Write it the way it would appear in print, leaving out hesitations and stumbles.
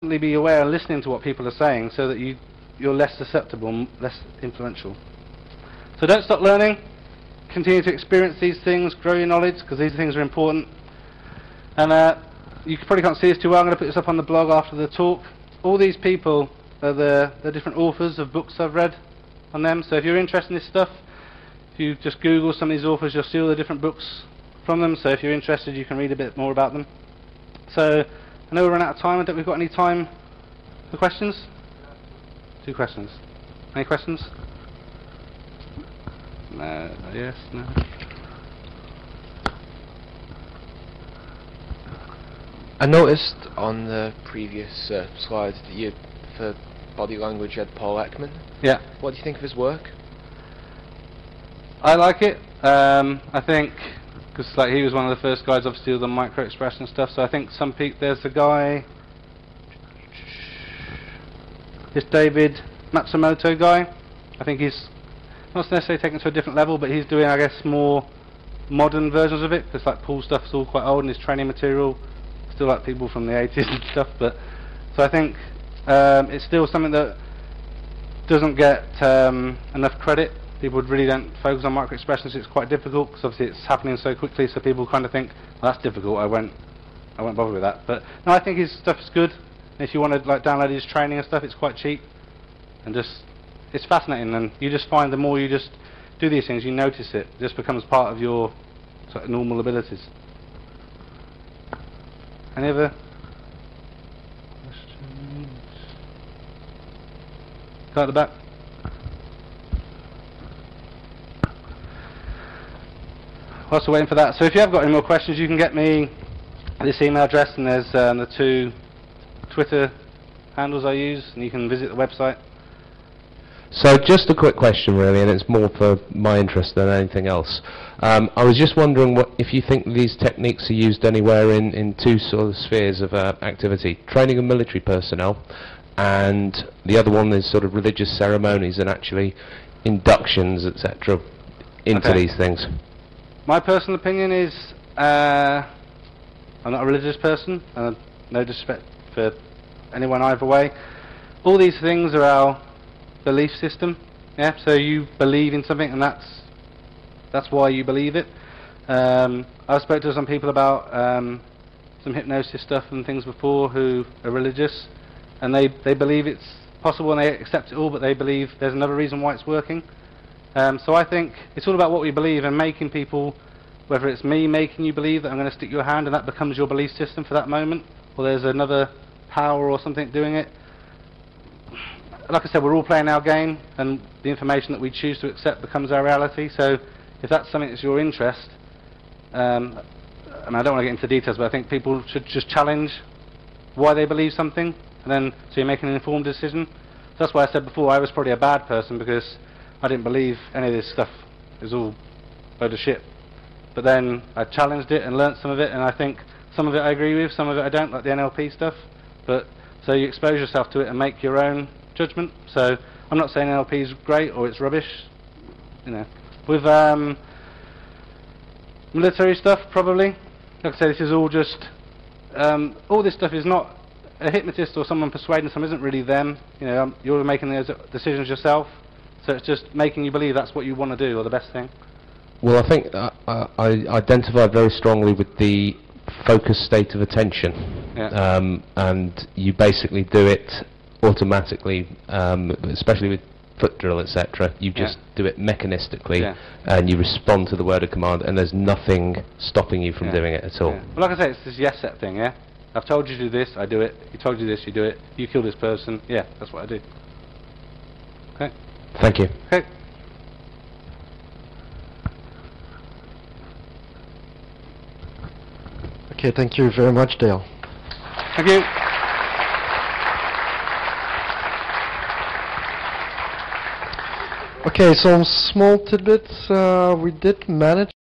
be aware and listening to what people are saying so that you're less susceptible, less influential. So don't stop learning, continue to experience these things, grow your knowledge, because these things are important. And you probably can't see this too well. I'm going to put this up on the blog after the talk. All these people are the different authors of books I've read on them. So if you're interested in this stuff, if you just Google some of these authors, you'll see all the different books from them. So if you're interested, you can read a bit more about them. So I know we're running out of time. I don't think we've got any time for questions. 2 questions. Any questions? No. Yes. No. I noticed on the previous slide that you, for body language, had Paul Ekman. Yeah. What do you think of his work? I like it. I think because like he was one of the first guys obviously with the micro expression stuff. So I think some people, there's a guy, this David Matsumoto guy. I think he's not necessarily taken it to a different level, but he's doing, I guess, more modern versions of it. Because like Paul's stuff's all quite old, and his training material still like people from the 80s and stuff. But so I think it's still something that doesn't get enough credit. People really don't focus on micro expressions. It's quite difficult because obviously it's happening so quickly. So people kind of think, well, that's difficult. I won't bother with that. But no, I think his stuff is good. And if you want to like download his training and stuff, it's quite cheap, and just it's fascinating. And you just find the more you just do these things, you notice it. It just becomes part of your sort of normal abilities. Any other questions? Go at the back. Whilst we're waiting for that, so if you have got any more questions, you can get me this email address, and there's the 2 Twitter handles I use, and you can visit the website. So just a quick question really, and it's more for my interest than anything else. I was just wondering if you think these techniques are used anywhere in 2 sort of spheres of activity: training of military personnel, and the other one is sort of religious ceremonies and actually inductions, etc., into these things. My personal opinion is I'm not a religious person, and no disrespect for anyone either way. All these things are our belief system, yeah. So you believe in something, and that's why you believe it. I've spoken to some people about some hypnosis stuff and things before who are religious, and they believe it's possible and they accept it all, but they believe there's another reason why it's working. So I think it's all about what we believe, and making people, whether it's me making you believe that I'm going to stick your hand and that becomes your belief system for that moment, or there's another power or something doing it. Like I said, we're all playing our game, and the information that we choose to accept becomes our reality. So if that's something that's your interest, I mean, I don't want to get into details, but I think people should just challenge why they believe something, and then so you make an informed decision. So that's why I said before I was probably a bad person, because I didn't believe any of this stuff. It was all a load of shit. But then I challenged it and learnt some of it, and I think some of it I agree with, some of it I don't, like the NLP stuff. But so you expose yourself to it and make your own judgment. So I'm not saying NLP is great or it's rubbish. You know, with military stuff, probably. Like I say, this is all just all this stuff is not a hypnotist or someone persuading someone. Isn't really them. You know, you're making those decisions yourself. So it's just making you believe that's what you want to do, or the best thing. Well, I think I identify very strongly with the focused state of attention, yeah. And you basically do it automatically, especially with foot drill, etc. You just do it mechanistically, and you respond to the word of command, and there's nothing stopping you from doing it at all. Yeah. Well, like I say, it's this yes set thing, yeah? I've told you to do this, I do it. You told you this, you do it. You kill this person, yeah, that's what I do. Okay. Thank you. Okay. Okay, thank you very much, Dale. Thank you. Okay, some small tidbits. We did manage